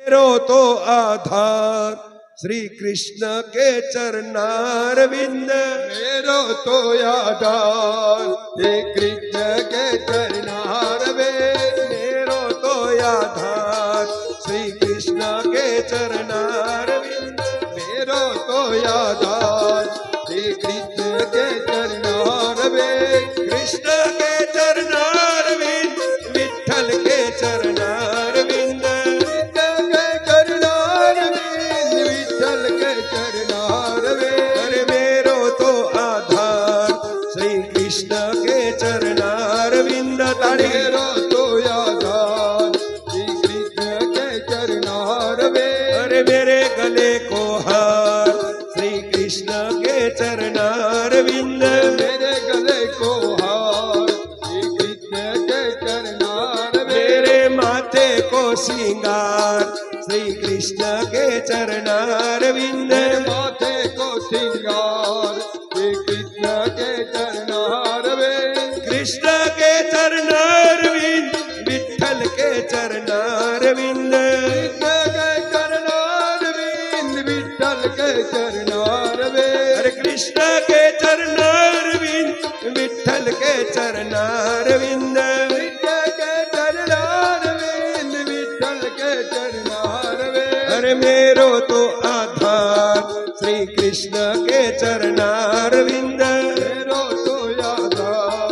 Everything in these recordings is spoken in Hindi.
मेरो तो आधार श्री कृष्ण के चरणारविंद। मेरो तो आधार श्री कृष्ण के चरणारविंद। मेरो तो आधार श्री कृष्ण के चरणारविंद। मेरो तो आधार श्री कृष्ण के चरणारविंद। कृष्ण के चरणारविंद विठ्ठल के चरणारविंद। विठ्ठल के चरणारविंद। अरे मेरो तो आधार श्री कृष्ण के चरणारविंद। मेरो तो आधार श्री कृष्ण के चरणारविंद। अरे मेरे गले को हार श्री कृष्ण के चरणारविंद। मेरे गले को हार श्री कृष्ण के चरणारविंद। मेरे माथे को श्रृंगार श्री कृष्ण के चरणारविंद। मेरे माथे को श्रृंगार श्री कृष्ण के चरणारविंद। कृष्ण के चरणारविंद विठ्ठल के चरणारविंद। विठ्ठल के चरणारविंद। अरे कृष्ण के चरणारविंद विठ्ठल के चरणारविंद। विठ्ठल के चरणारविंद। अरे मेरो तो आधार श्री कृष्ण के चरणारविंद। मेरो तो आधार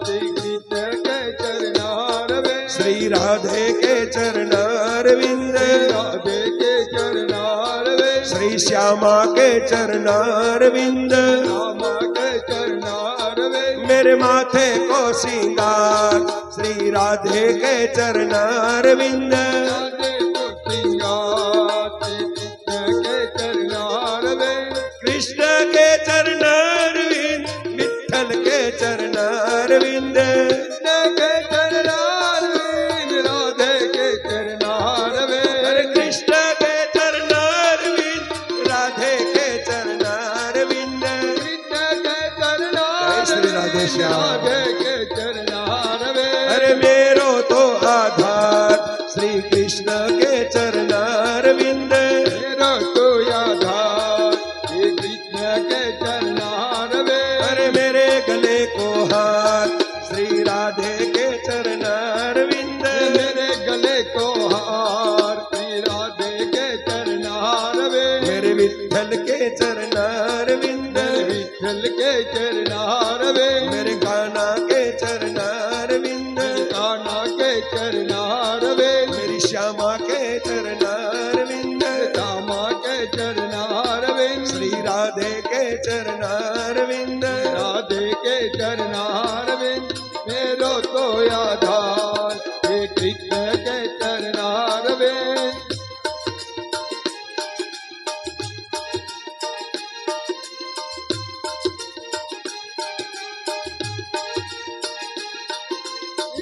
श्री कृष्ण के चरणारविंद। श्री राधे के चरणारविंद। राधे के चरणारविंद। श्री श्यामा के चरणारविंद। रामा के चरणारविंद। मेरे माथे को श्रृंगार श्री राधे के चरणारविंद। राधे को श्रृंगार श्री कृष्ण के चरणारविंद। कृष्ण के चरणारविंद विठ्ठल के चरणारविंद। कृष्ण के चरणारविंद। राधे के चरणारविंद। अरे कृष्ण के चरणारविंद राधे के चरणारविंद। कृष्ण के चरणारविंद। श्री राधे श्याम। राधे के चरणारविंद। अरे मेरो तो आधार श्री कृष्ण के चरणारविंद। मेरो तो आधार श्री कृष्ण के चरणारविंद। अरे मेरे गले को हार श्री राधे के चरणारविंद। मेरे गले को हार श्री राधे के चरणारविंद। मेरे विठ्ठल के चरणारविंद। विठ्ठल के चरणारविंद। मेरे कान्हा के चरणारविंद। कान्हा के चरणारविंद। मेरी श्यामा के चरणारविंद। रामा के चरणारविंद। श्री राधे के चरणारविंद। राधे के चरणारविंद। मेरो तो आधार श्री कृष्ण के चरणारविंद।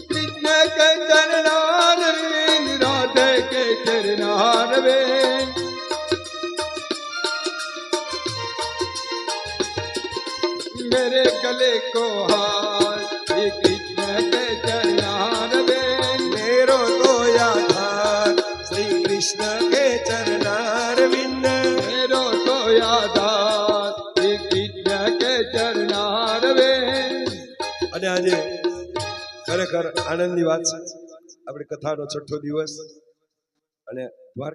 कृष्ण के चरणारविंद। राधे के चरणारविंद। मेरे गले को हार श्री कृष्ण के चरणारविंद। मेरो तो आधार श्री कृष्ण के चरणारविंद। मेरो तो आधार श्री कृष्ण के चरणारविंद। અને આજે ખરેખર આનંદની વાત છે. આપણી કથાનો 6થો દિવસ અને દ્વારકા